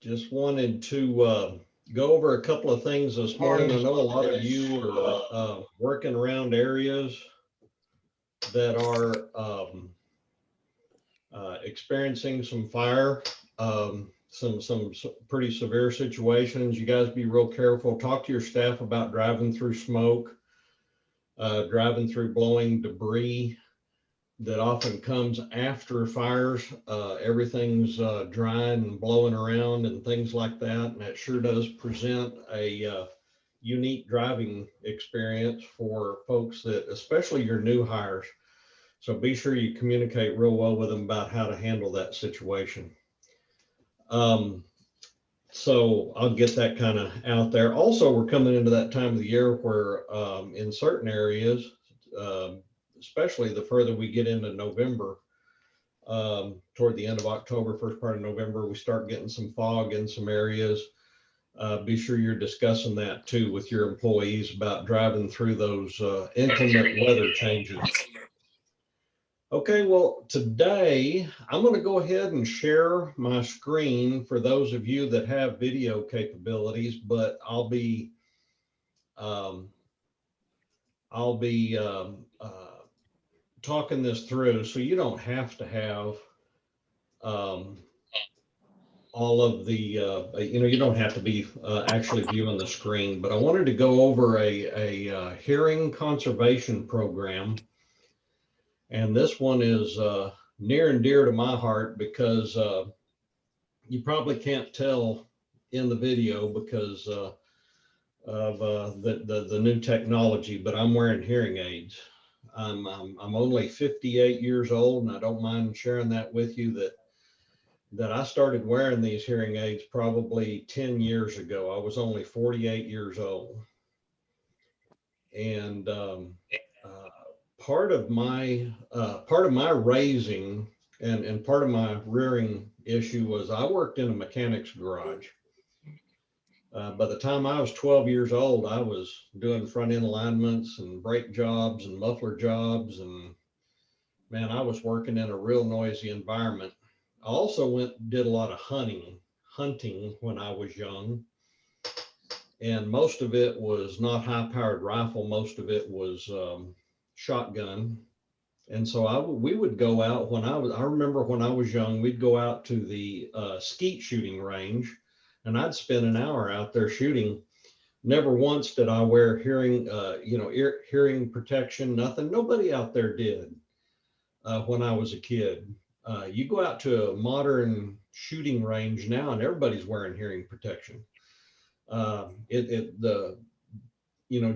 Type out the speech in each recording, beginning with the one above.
Just wanted to go over a couple of things this morning. I know a lot of you are working around areas that are experiencing some fire, some pretty severe situations. You guys be real careful. Talk to your staff about driving through smoke, driving through blowing debris that often comes after fires. Everything's drying and blowing around and things like that. And that sure does present a unique driving experience for folks that, especially your new hires. So be sure you communicate real well with them about how to handle that situation. Um, so I'll get that kind of out there. Also, we're coming into that time of the year where in certain areas, um, especially the further we get into November, toward the end of October, first part of November, we start getting some fog in some areas. Be sure you're discussing that too with your employees about driving through those inclement weather changes. Okay, well, today I'm going to go ahead and share my screen for those of you that have video capabilities, but um, I'll be talking this through, so you don't have to have um, all of the, you don't have to be actually viewing the screen, but I wanted to go over a hearing conservation program. And this one is near and dear to my heart because you probably can't tell in the video because of the new technology, but I'm wearing hearing aids. I'm only 58 years old, and I don't mind sharing that with you that I started wearing these hearing aids probably 10 years ago. I was only 48 years old. And uh, part of my raising and part of my rearing issue was I worked in a mechanic's garage. By the time I was 12 years old, I was doing front end alignments and brake jobs and muffler jobs. And man, I was working in a real noisy environment. I also went and did a lot of hunting when I was young. And most of it was not high powered rifle. Most of it was shotgun. And so we would go out I remember when I was young, we'd go out to the skeet shooting range and I'd spend an hour out there shooting. Never once did I wear hearing protection, nothing. Nobody out there did when I was a kid. You go out to a modern shooting range now and everybody's wearing hearing protection.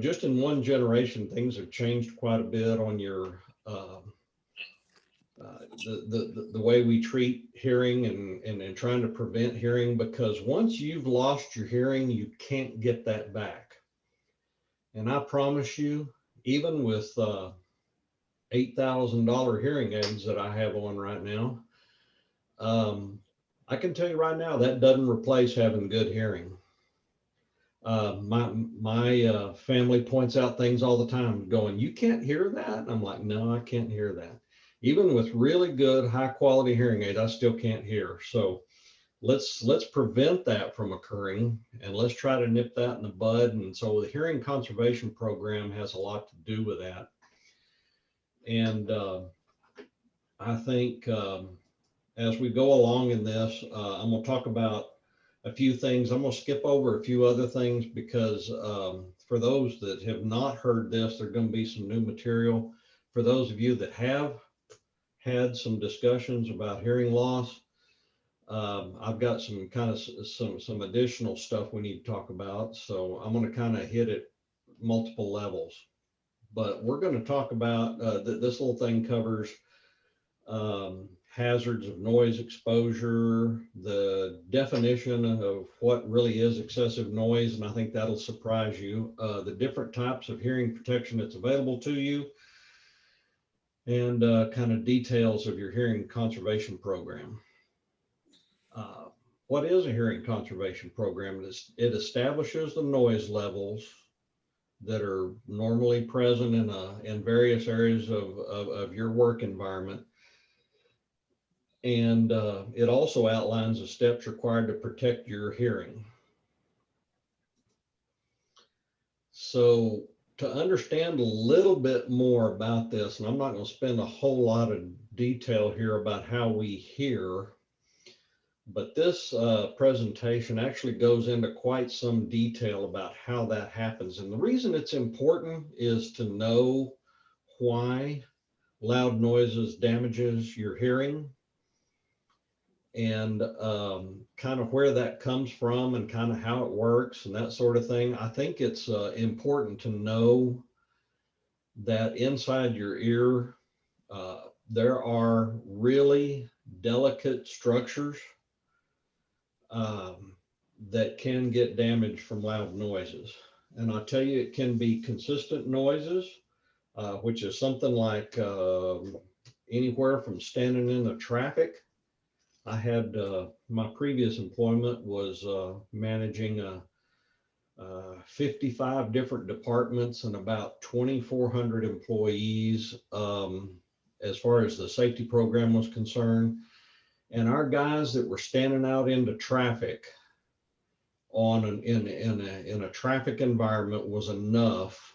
Just in one generation, things have changed quite a bit on your the way we treat hearing and trying to prevent hearing, because once you've lost your hearing, you can't get that back. And I promise you, even with $8,000 hearing aids that I have on right now, um, I can tell you right now that doesn't replace having good hearing. My family points out things all the time, going, "You can't hear that?" And I'm like, "No, I can't hear that." Even with really good, high quality hearing aid, I still can't hear. So let's prevent that from occurring, and let's try to nip that in the bud. And so the hearing conservation program has a lot to do with that. And I think as we go along in this, I'm going to talk about a few things. I'm going to skip over a few other things because for those that have not heard this, there's going to be some new material. For those of you that have had some discussions about hearing loss, I've got some kind of some additional stuff we need to talk about. So I'm going to kind of hit it multiple levels. But we're going to talk about this little thing covers hazards of noise exposure, the definition of what really is excessive noise, and I think that'll surprise you, the different types of hearing protection that's available to you, and kind of details of your hearing conservation program. Uh, what is a hearing conservation program? It establishes the noise levels that are normally present in various areas of your work environment, And it also outlines the steps required to protect your hearing. So to understand a little bit more about this, and I'm not going to spend a whole lot of detail here about how we hear, but this presentation actually goes into quite some detail about how that happens. And the reason it's important is to know why loud noises damages your hearing, and kind of where that comes from and kind of how it works and that sort of thing. I think it's important to know that inside your ear, there are really delicate structures that can get damaged from loud noises. And I'll tell you, it can be consistent noises, which is something like anywhere from standing in the traffic. I had my previous employment was managing 55 different departments and about 2,400 employees as far as the safety program was concerned. And our guys that were standing out into traffic in a traffic environment was enough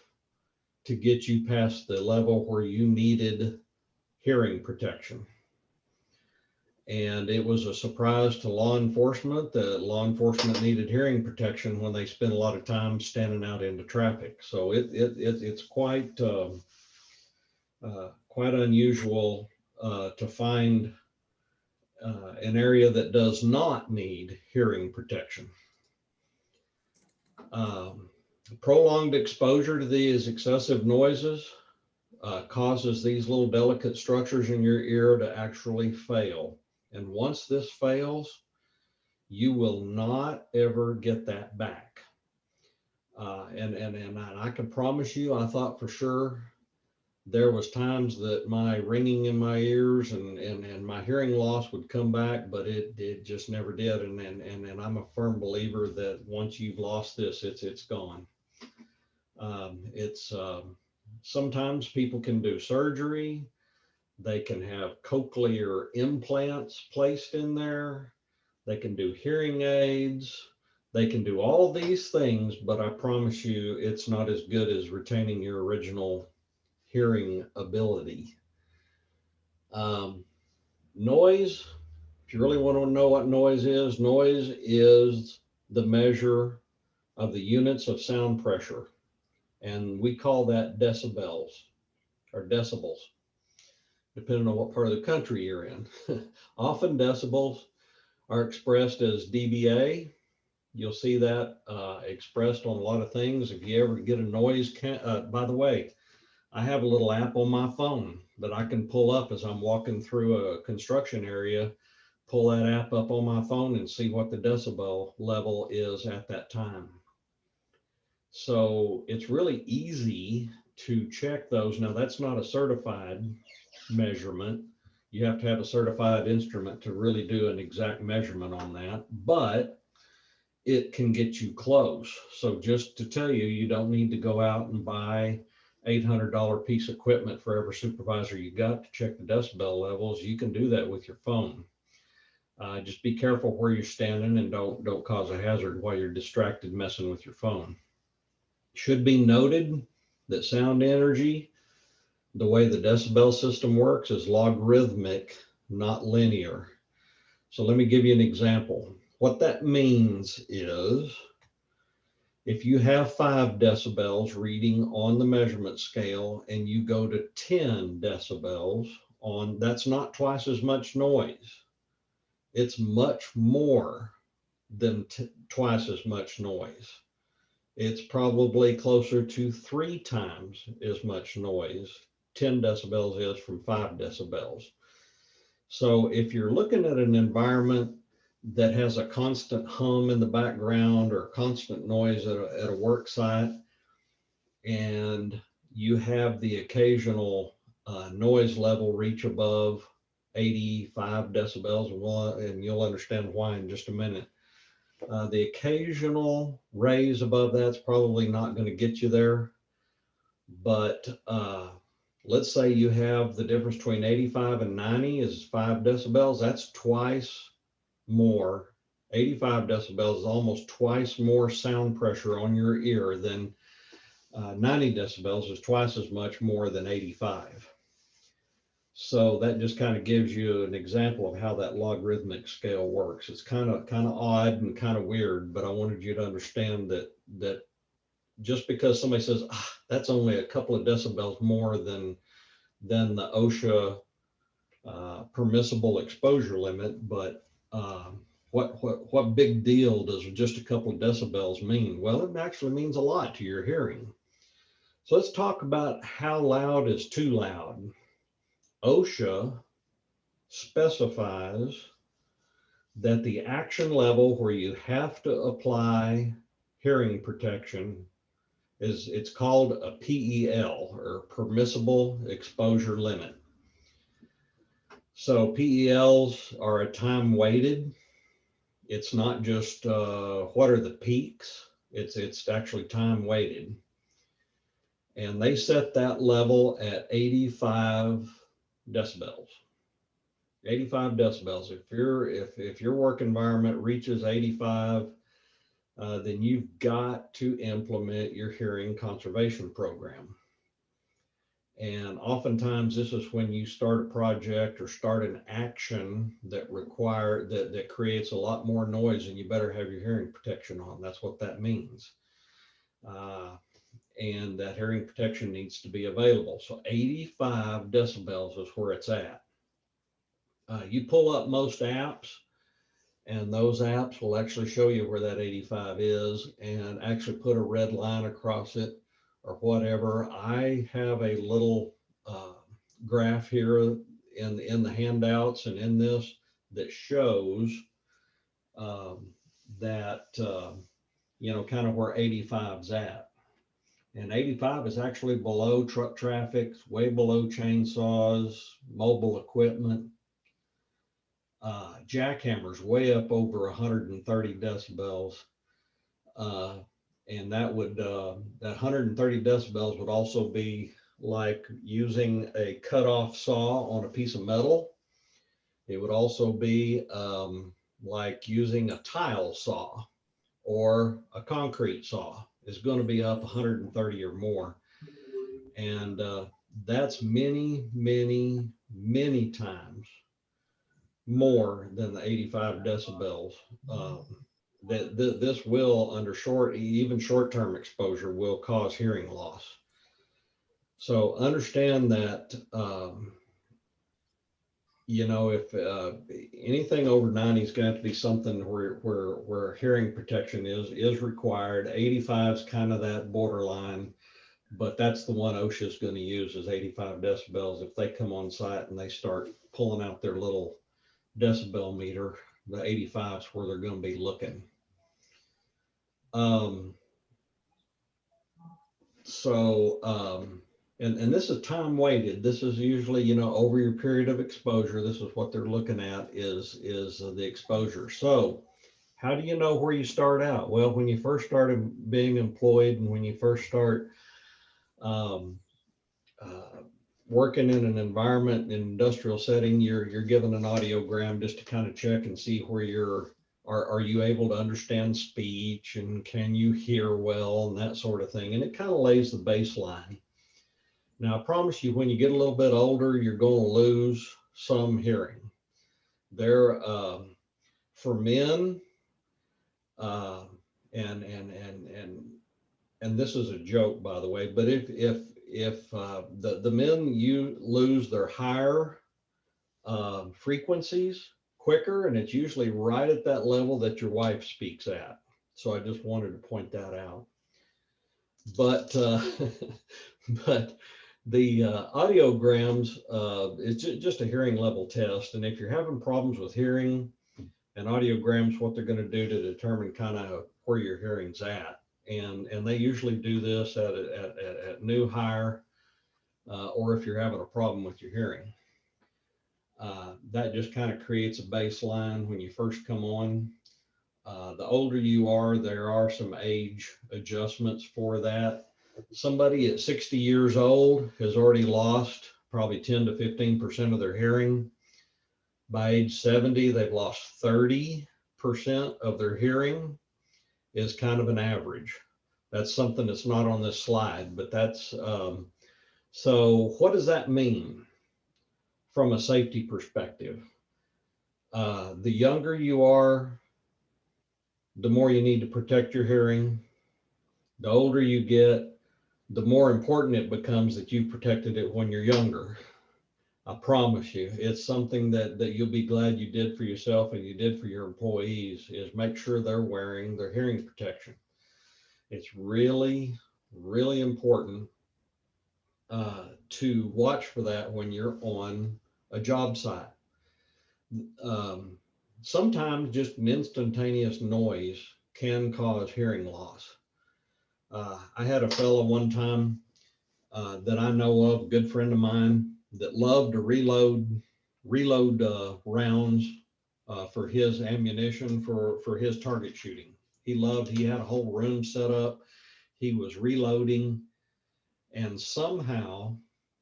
to get you past the level where you needed hearing protection. And it was a surprise to law enforcement that law enforcement needed hearing protection when they spent a lot of time standing out into traffic. So it's quite quite unusual to find an area that does not need hearing protection. Prolonged exposure to these excessive noises causes these little delicate structures in your ear to actually fail. And once this fails, you will not ever get that back. And I can promise you, I thought for sure there was times that my ringing in my ears and my hearing loss would come back, but it just never did. And I'm a firm believer that once you've lost this, it's gone. Sometimes people can do surgery. They can have cochlear implants placed in there. They can do hearing aids. They can do all these things, but I promise you it's not as good as retaining your original hearing ability. Noise, if you really want to know what noise is the measure of the units of sound pressure. And we call that decibels or decibels, depending on what part of the country you're in. Often decibels are expressed as dBA. You'll see that expressed on a lot of things. If you ever get a noise, by the way, I have a little app on my phone that I can pull up as I'm walking through a construction area, pull that app up on my phone and see what the decibel level is at that time. So it's really easy to check those. Now, that's not a certified measurement. You have to have a certified instrument to really do an exact measurement on that, but it can get you close. So just to tell you, you don't need to go out and buy $800 piece of equipment for every supervisor you got to check the decibel levels. You can do that with your phone. Just be careful where you're standing and don't cause a hazard while you're distracted messing with your phone. Should be noted that sound energy, the way the decibel system works, is logarithmic, not linear. So let me give you an example. What that means is if you have 5 decibels reading on the measurement scale and you go to 10 decibels on, that's not twice as much noise. It's much more than twice as much noise. It's probably closer to 3 times as much noise 10 decibels is from 5 decibels. So if you're looking at an environment that has a constant hum in the background or constant noise at a work site, and you have the occasional noise level reach above 85 decibels, and you'll understand why in just a minute. The occasional raise above that's probably not going to get you there, but let's say you have the difference between 85 and 90 is 5 decibels. That's twice more. 85 decibels is almost twice more sound pressure on your ear than 90 decibels is twice as much more than 85. So that just kind of gives you an example of how that logarithmic scale works. It's kind of odd and kind of weird, but I wanted you to understand that just because somebody says that's only a couple of decibels more than the OSHA permissible exposure limit, but what big deal does just a couple of decibels mean? Well, it actually means a lot to your hearing. So let's talk about how loud is too loud. OSHA specifies that the action level where you have to apply hearing protection it's called a PEL, or permissible exposure limit. So PELs are a time weighted. It's not just what are the peaks. It's actually time weighted. And they set that level at 85 decibels. 85 decibels. If your work environment reaches 85, then you've got to implement your hearing conservation program. And oftentimes this is when you start a project or start an action that creates a lot more noise, and you better have your hearing protection on. That's what that means. And that hearing protection needs to be available. So 85 decibels is where it's at. You pull up most apps, and those apps will actually show you where that 85 is and actually put a red line across it or whatever. I have a little graph here in the handouts and in this that shows that, kind of where 85's at. And 85 is actually below truck traffic, way below chainsaws, mobile equipment. Jackhammers way up over 130 decibels. And that 130 decibels would also be like using a cut-off saw on a piece of metal. It would also be like using a tile saw or a concrete saw. Is going to be up 130 or more. And that's many, many, many times more than the 85 decibels. This will, under even short-term exposure, will cause hearing loss. So understand that, if anything over 90 is going to have to be something where hearing protection is required. 85 is kind of that borderline, but that's the one OSHA is going to use is 85 decibels. If they come on site and they start pulling out their little decibel meter, the 85 is where they're going to be looking. And this is time weighted. This is usually, over your period of exposure, this is what they're looking at is the exposure. So how do you know where you start out? Well, when you first started being employed and when you first start working in an environment, an industrial setting, you're given an audiogram just to kind of check and see where are you able to understand speech and can you hear well and that sort of thing. And it kind of lays the baseline. Now, I promise you, when you get a little bit older, you're going to lose some hearing. There, for men, and this is a joke, by the way, but if the men you lose their higher frequencies quicker, and it's usually right at that level that your wife speaks at. So I just wanted to point that out. But but the audiograms, it's just a hearing level test. And if you're having problems with hearing, an audiogram is what they're going to do to determine kind of where your hearing's at. And they usually do this at new hire, or if you're having a problem with your hearing. That just kind of creates a baseline when you first come on. The older you are, there are some age adjustments for that. Somebody at 60 years old has already lost probably 10 to 15% of their hearing. By age 70, they've lost 30% of their hearing, is kind of an average. That's something that's not on this slide, but that's, so what does that mean from a safety perspective? The younger you are, the more you need to protect your hearing. The older you get, the more important it becomes that you protected it when you're younger. I promise you, it's something that you'll be glad you did for yourself and you did for your employees, is make sure they're wearing their hearing protection. It's really, really important to watch for that when you're on a job site. Sometimes just an instantaneous noise can cause hearing loss. I had a fellow one time that I know of, a good friend of mine, that loved to reload rounds for his ammunition for his target shooting. He had a whole room set up. He was reloading, and somehow,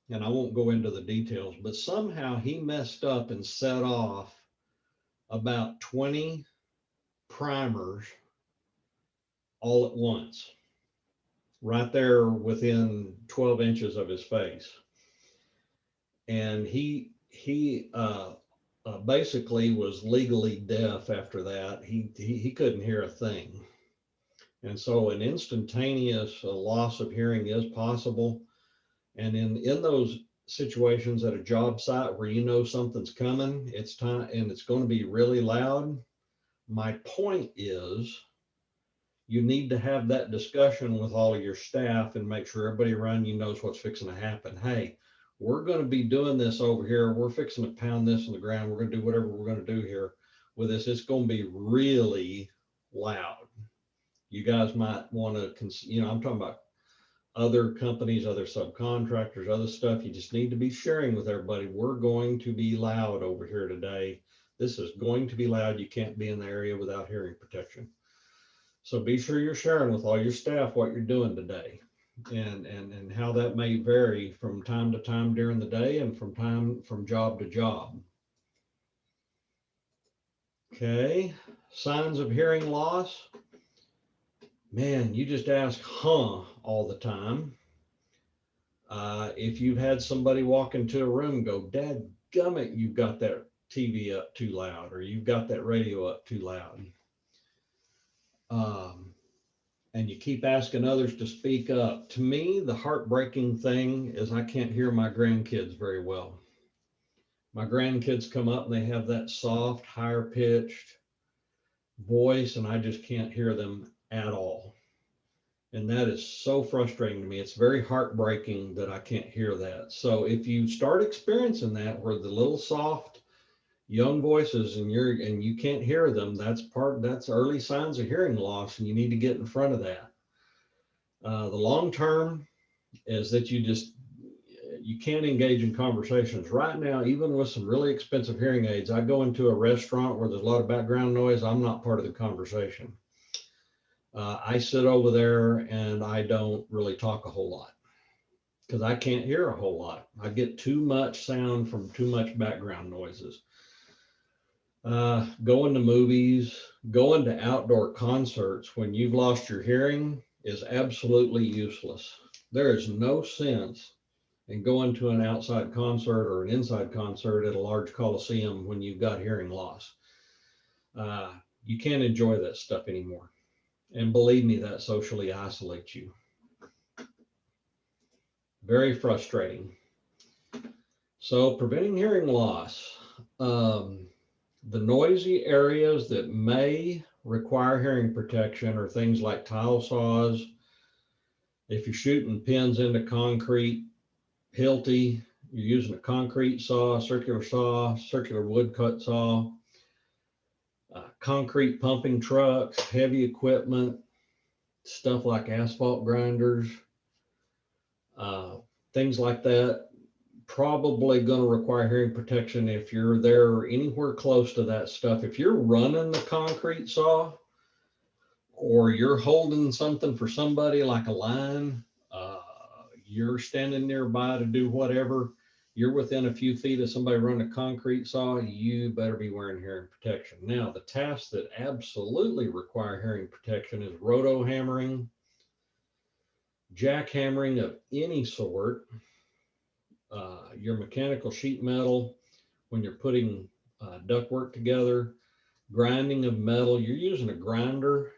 and I won't go into the details, but somehow he messed up and set off about 20 primers all at once, right there within 12 inches of his face. And he basically was legally deaf after that. He couldn't hear a thing. And so an instantaneous loss of hearing is possible. And in those situations at a job site where you know something's coming, it's time, and it's going to be really loud. My point is, you need to have that discussion with all of your staff and make sure everybody around you knows what's fixing to happen. Hey, we're going to be doing this over here. We're fixing to pound this on the ground. We're going to do whatever we're going to do here with this. It's going to be really loud. You guys might want to, I'm talking about other companies, other subcontractors, other stuff. You just need to be sharing with everybody. We're going to be loud over here today. This is going to be loud. You can't be in the area without hearing protection. So be sure you're sharing with all your staff what you're doing today, and how that may vary from time to time during the day and from job to job. Okay, signs of hearing loss. Man, you just ask huh all the time. If you've had somebody walk into a room, go, dadgummit, you've got that TV up too loud, or you've got that radio up too loud. And you keep asking others to speak up. To me, the heartbreaking thing is I can't hear my grandkids very well. My grandkids come up and they have that soft, higher pitched voice, and I just can't hear them at all. And that is so frustrating to me. It's very heartbreaking that I can't hear that. So if you start experiencing that, where the little soft young voices and you can't hear them, that's early signs of hearing loss, and you need to get in front of that. The long term is that you can't engage in conversations right now. Even with some really expensive hearing aids, I go into a restaurant where there's a lot of background noise, I'm not part of the conversation. I sit over there and I don't really talk a whole lot because I can't hear a whole lot. I get too much sound from too much background noises. Going to movies, going to outdoor concerts when you've lost your hearing is absolutely useless. There is no sense in going to an outside concert or an inside concert at a large coliseum when you've got hearing loss. You can't enjoy that stuff anymore. And believe me, that socially isolates you. Very frustrating. So preventing hearing loss. The noisy areas that may require hearing protection are things like tile saws. If you're shooting pins into concrete, Hilti, you're using a concrete saw, circular woodcut saw, concrete pumping trucks, heavy equipment, stuff like asphalt grinders, things like that, probably going to require hearing protection if you're there anywhere close to that stuff. If you're running the concrete saw or you're holding something for somebody like a line, you're standing nearby to do whatever, you're within a few feet of somebody running a concrete saw, you better be wearing hearing protection. Now, the tasks that absolutely require hearing protection is roto hammering, jackhammering of any sort, your mechanical sheet metal, when you're putting ductwork together, grinding of metal. You're using a grinder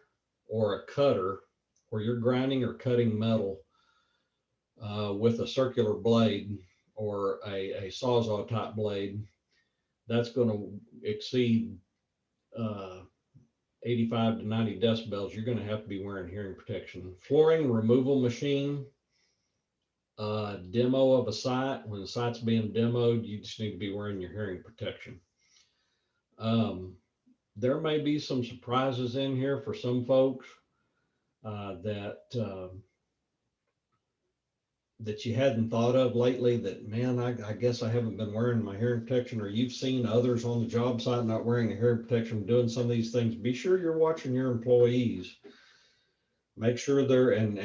or a cutter where you're grinding or cutting metal with a circular blade or a sawzall type blade. That's going to exceed 85 to 90 decibels. You're going to have to be wearing hearing protection. Flooring removal machine, demo of a site. When the site's being demoed, you just need to be wearing your hearing protection. There may be some surprises in here for some folks that you hadn't thought of lately, that, man, I guess I haven't been wearing my hearing protection, or you've seen others on the job site not wearing a hearing protection, doing some of these things. Be sure you're watching your employees. Make sure they're, and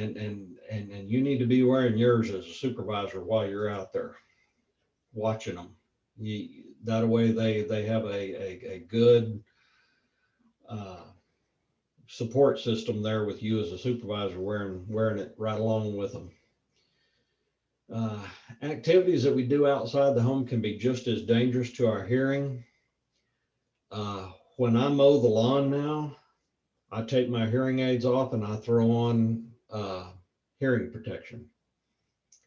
you need to be wearing yours as a supervisor while you're out there watching them. That way they have a good support system there with you as a supervisor wearing it right along with them. Activities that we do outside the home can be just as dangerous to our hearing. When I mow the lawn now, I take my hearing aids off and I throw on hearing protection.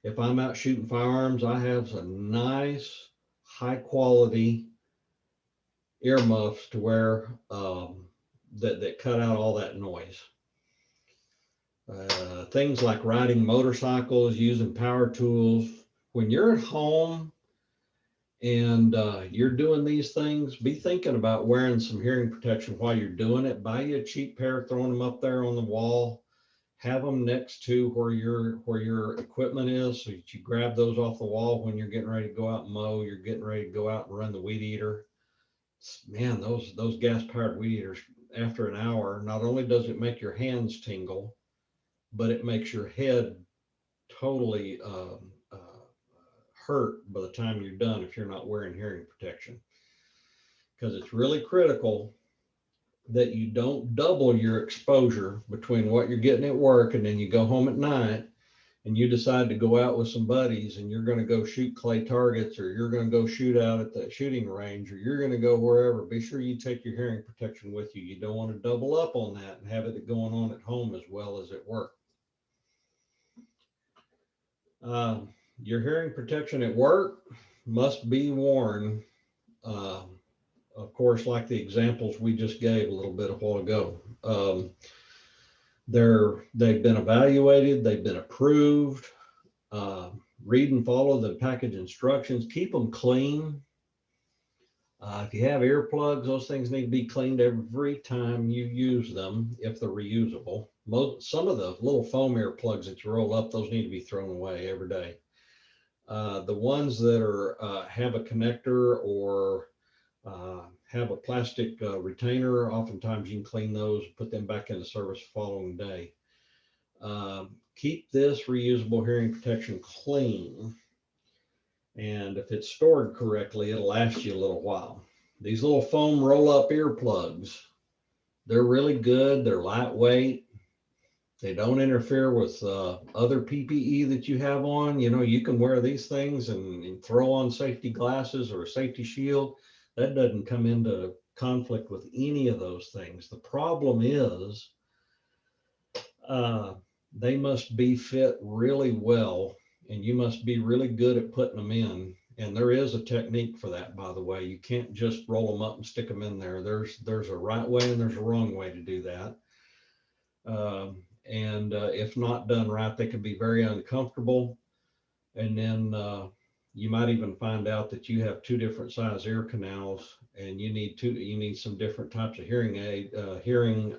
If I'm out shooting firearms, I have some nice, high quality earmuffs to wear that cut out all that noise. Things like riding motorcycles, using power tools. When you're at home and you're doing these things, be thinking about wearing some hearing protection while you're doing it. Buy you a cheap pair, throwing them up there on the wall. Have them next to where your equipment is, so that you grab those off the wall when you're getting ready to go out and mow, you're getting ready to go out and run the weed eater. Man, those gas-powered weed eaters, after an hour, not only does it make your hands tingle, but it makes your head totally hurt by the time you're done if you're not wearing hearing protection. Because it's really critical that you don't double your exposure between what you're getting at work and then you go home at night and you decide to go out with some buddies and you're going to go shoot clay targets, or you're going to go shoot out at the shooting range, or you're going to go wherever. Be sure you take your hearing protection with you. You don't want to double up on that and have it going on at home as well as at work. Your hearing protection at work must be worn, of course, like the examples we just gave a little bit a while ago. They've been evaluated, they've been approved. Read and follow the package instructions. Keep them clean. If you have earplugs, those things need to be cleaned every time you use them if they're reusable. Some of the little foam earplugs that you roll up, those need to be thrown away every day. The ones that are have a connector or have a plastic retainer, oftentimes you can clean those, put them back into service the following day. Keep this reusable hearing protection clean. And if it's stored correctly, it'll last you a little while. These little foam roll-up earplugs, they're really good. They're lightweight. They don't interfere with other PPE that you have on. You know, you can wear these things and throw on safety glasses or a safety shield. That doesn't come into conflict with any of those things. The problem is they must be fit really well, and you must be really good at putting them in. And there is a technique for that, by the way. You can't just roll them up and stick them in there. There's a right way and there's a wrong way to do that. And if not done right, they can be very uncomfortable. And then you might even find out that you have two different size ear canals, and you need some different types of hearing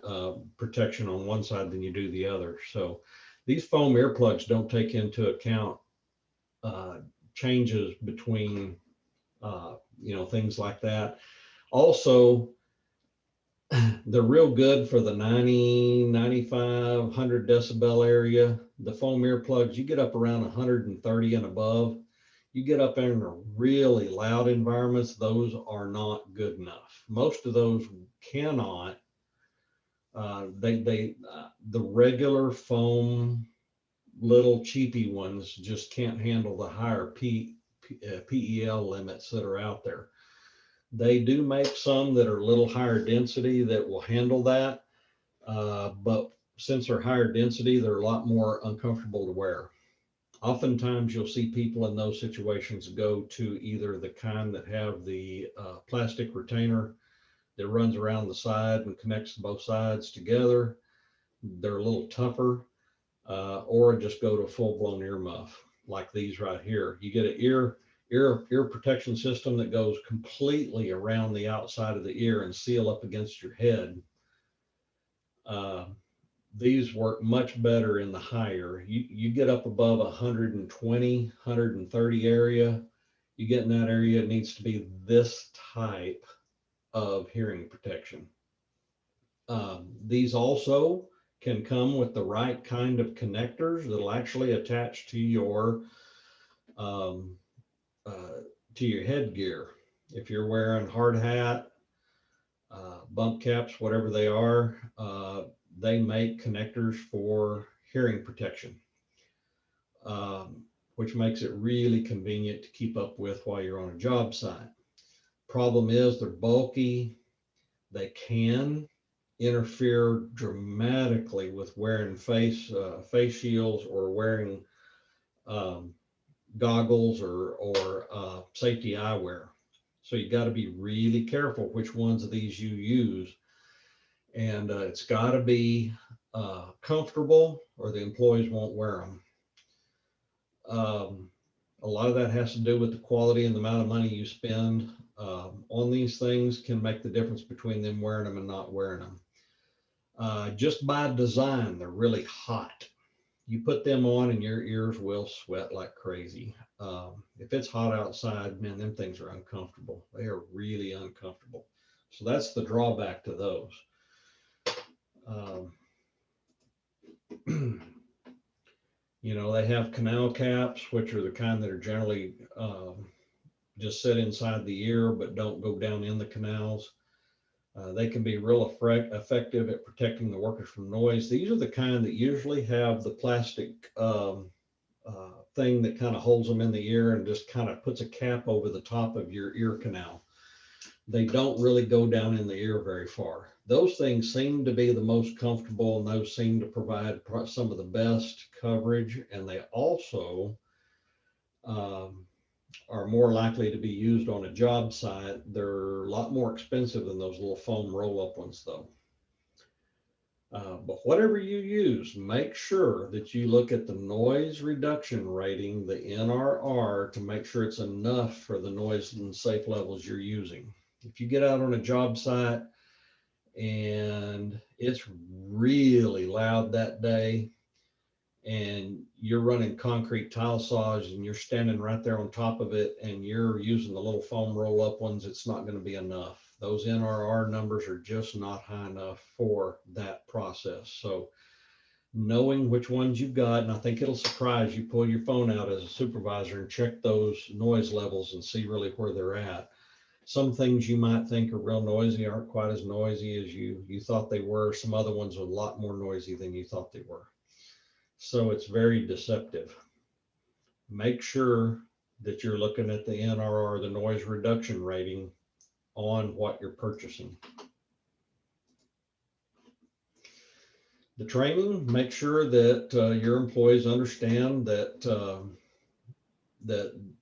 protection on one side than you do the other. So these foam earplugs don't take into account changes between things like that. Also, They're real good for the 90, 95, 100 decibel area. The foam earplugs, you get up around 130 and above. You get up in really loud environments, those are not good enough. Most of those cannot. The regular foam little cheapy ones just can't handle the higher PEL limits that are out there. They do make some that are a little higher density that will handle that, but since they're higher density, they're a lot more uncomfortable to wear. Oftentimes, you'll see people in those situations go to either the kind that have the plastic retainer that runs around the side and connects both sides together. They're a little tougher, or just go to a full-blown earmuff like these right here. You get an ear protection system that goes completely around the outside of the ear and seal up against your head. These work much better in the higher. You get up above 120, 130 area, you get in that area, it needs to be this type of hearing protection. These also can come with the right kind of connectors that'll actually attach to your headgear. If you're wearing hard hat, bump caps, whatever they are, they make connectors for hearing protection, which makes it really convenient to keep up with while you're on a job site. Problem is they're bulky. They can interfere dramatically with wearing face shields or wearing goggles or safety eyewear. So you got to be really careful which ones of these you use. And it's got to be comfortable or the employees won't wear them. A lot of that has to do with the quality and the amount of money you spend on these things can make the difference between them wearing them and not wearing them. Just by design, they're really hot. You put them on and your ears will sweat like crazy. If it's hot outside, man, them things are uncomfortable. They are really uncomfortable. So that's the drawback to those. You know, they have canal caps, which are the kind that are generally just sit inside the ear, but don't go down in the canals. They can be real effective at protecting the workers from noise. These are the kind that usually have the plastic thing that kind of holds them in the ear and just kind of puts a cap over the top of your ear canal. They don't really go down in the ear very far. Those things seem to be the most comfortable, and those seem to provide some of the best coverage, and they also are more likely to be used on a job site. They're a lot more expensive than those little foam roll-up ones though. But whatever you use, make sure that you look at the noise reduction rating, the NRR, to make sure it's enough for the noise and safe levels you're using. If you get out on a job site and it's really loud that day, and you're running concrete tile saws and you're standing right there on top of it and you're using the little foam roll up ones, it's not going to be enough. Those NRR numbers are just not high enough for that process. So knowing which ones you've got, and I think it'll surprise you, pull your phone out as a supervisor and check those noise levels and see really where they're at. Some things you might think are real noisy aren't quite as noisy as you thought they were. Some other ones are a lot more noisy than you thought they were. So it's very deceptive. Make sure that you're looking at the NRR, the noise reduction rating, on what you're purchasing. The training, make sure that your employees understand that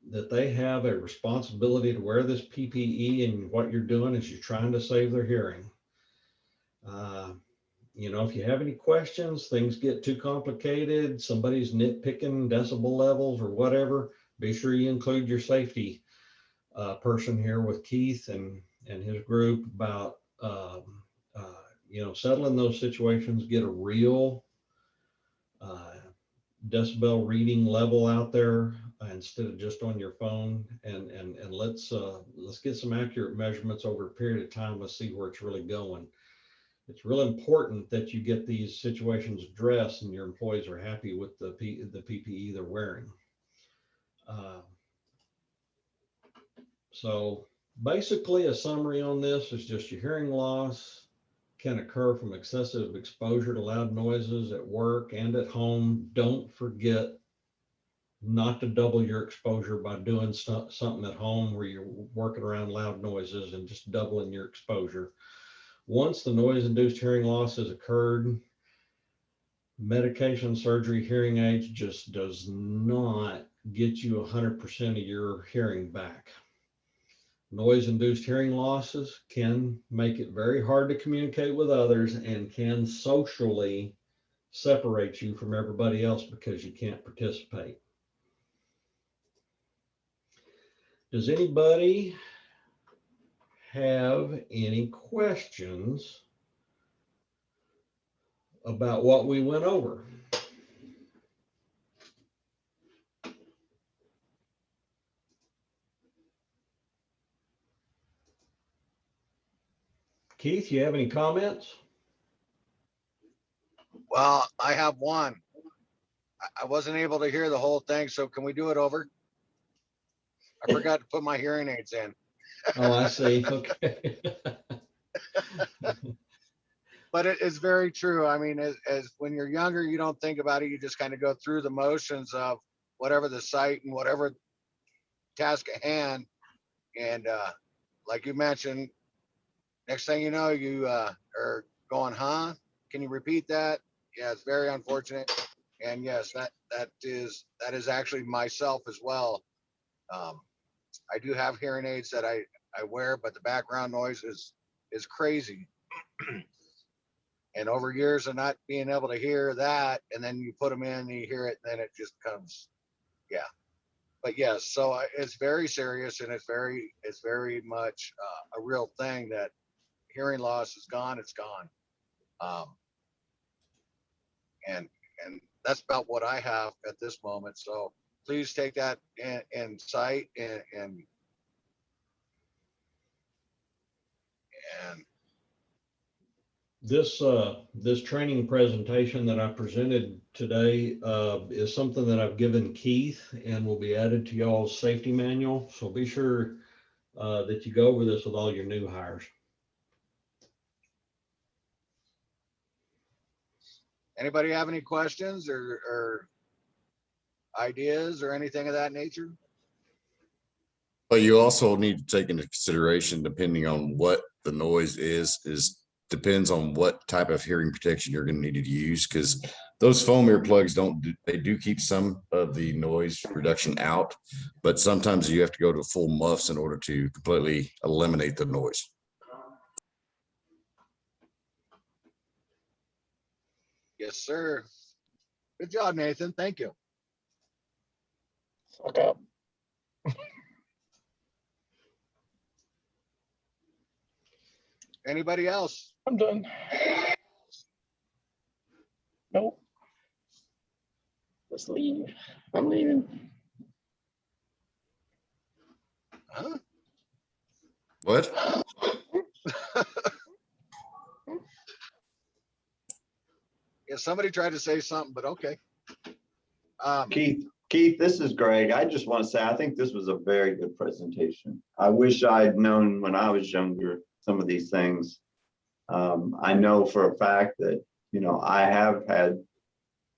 that they have a responsibility to wear this PPE, and what you're doing is you're trying to save their hearing. You know, if you have any questions, things get too complicated, somebody's nitpicking decibel levels or whatever, be sure you include your safety person here with Keith and his group about, you know, settling those situations, get a real decibel reading level out there instead of just on your phone, and let's get some accurate measurements over a period of time. Let's see where it's really going. it's real important that you get these situations addressed and your employees are happy with the PPE they're wearing. So basically a summary on this is just your hearing loss can occur from excessive exposure to loud noises at work and at home. Don't forget not to double your exposure by doing something at home where you're working around loud noises and just doubling your exposure. Once the noise-induced hearing loss has occurred, medication, surgery, hearing aids just does not get you 100% of your hearing back. Noise-induced hearing losses can make it very hard to communicate with others and can socially separate you from everybody else because you can't participate. Does anybody have any questions about what we went over? Keith, you have any comments? Well, I have one. I wasn't able to hear the whole thing, so can we do it over? I forgot to put my hearing aids in. Oh, I see. Okay. But it is very true. I mean, as when you're younger, you don't think about it. You just kind of go through the motions of whatever the site and whatever task at hand. And like you mentioned, next thing you know, you are going, huh? Can you repeat that? Yeah, it's very unfortunate. And yes, that is actually myself as well. I do have hearing aids that I wear, but the background noise is crazy. And over years of not being able to hear that, and then you put them in and you hear it, and then it just comes, yeah. But yes, so it's very serious, and it's very much a real thing that hearing loss is gone. It's gone. And that's about what I have at this moment. So please take that in sight and this training presentation that I presented today is something that I've given Keith and will be added to y'all's safety manual. So be sure that you go over this with all your new hires. Anybody have any questions or ideas or anything of that nature? But you also need to take into consideration, depending on what the noise is depends on what type of hearing protection you're going to need to use, because those foam earplugs they do keep some of the noise reduction out, but sometimes you have to go to full muffs in order to completely eliminate the noise. Yes, sir. Good job, Nathan. Thank you. Fuck up. Anybody else? I'm done. Nope. Let's leave. I'm leaving. Huh? What? Yeah, somebody tried to say something, but okay. Keith, this is Greg. I just want to say, I think this was a very good presentation. I wish I'd known when I was younger some of these things. I know for a fact that, you know, I have had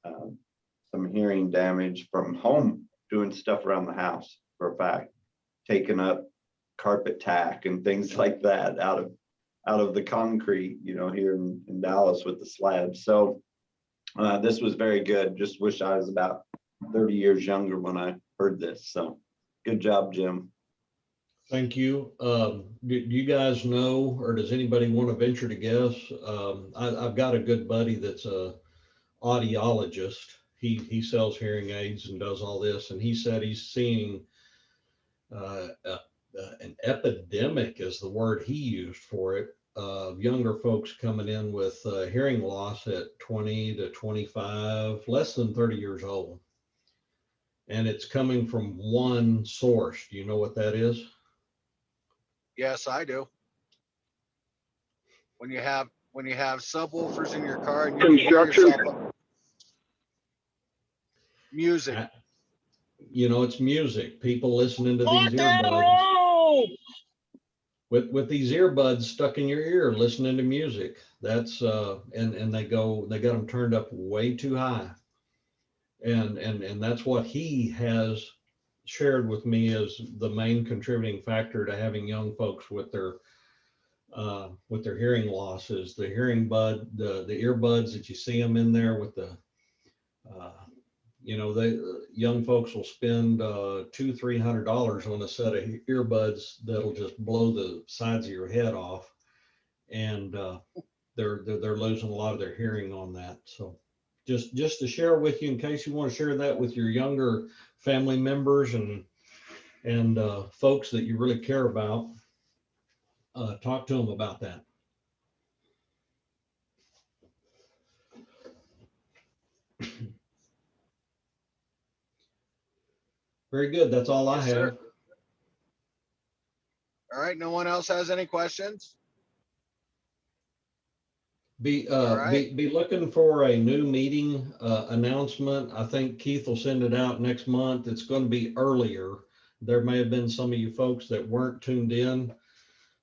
some hearing damage from home doing stuff around the house, for a fact, taking up carpet tack and things like that out of the concrete, you know, here in Dallas with the slabs. So this was very good. Just wish I was about 30 years younger when I heard this. So good job, Jim. Thank you. Do you guys know, or does anybody want to venture to guess? I've got a good buddy that's a audiologist. He sells hearing aids and does all this, and he said he's seeing an epidemic is the word he used for it, of younger folks coming in with hearing loss at 20 to 25, less than 30 years old. And it's coming from one source. Do you know what that is? Yes, I do. When you have when you have subwoofers in your car and you hear Construction. yourself. Music. You know, it's music. People listening to these Fuck that earbuds. road! With these earbuds stuck in your ear, listening to music. That's and they got them turned up way too high. And that's what he has shared with me as the main contributing factor to having young folks with their hearing loss is the the earbuds that you see them in there with the you know, young folks will spend $200-300 on a set of earbuds that'll just blow the sides of your head off, and they're losing a lot of their hearing on that. So just to share with you, in case you want to share that with your younger family members and folks that you really care about, talk to them about that. Very good. That's all I Yes, sir. have. All right. No one else has any questions? Be right. be looking for a new meeting announcement. I think Keith will send it out next month. It's going to be earlier. There may have been some of you folks that weren't tuned in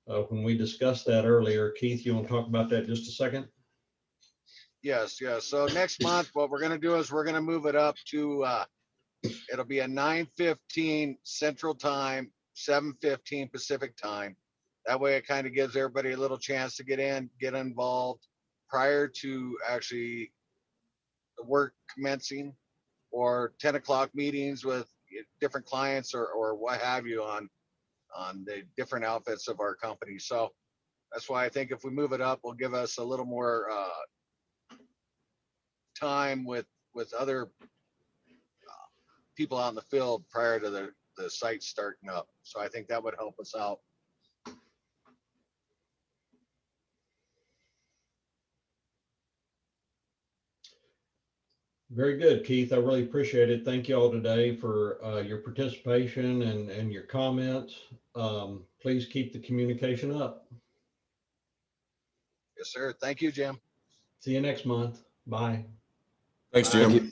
when we discussed that earlier. Keith, you want to talk about that just a second? Yes, yes. So next month, what we're gonna do is we're gonna move it up to it'll be a 9:15 Central Time, 7:15 Pacific Time. That way it kind of gives everybody a little chance to get involved prior to actually the work commencing, or 10 o'clock meetings with different clients or what have you on the different outfits of our company. So that's why I think if we move it up, will give us a little more time with other people out in the field prior to the site starting up. So I think that would help us out. Very good, Keith. I really appreciate it. Thank you all today for your participation and your comments. Please keep the communication up. Yes, sir. Thank you, Jim. See you next month. Bye. Thanks, Bye. Jim.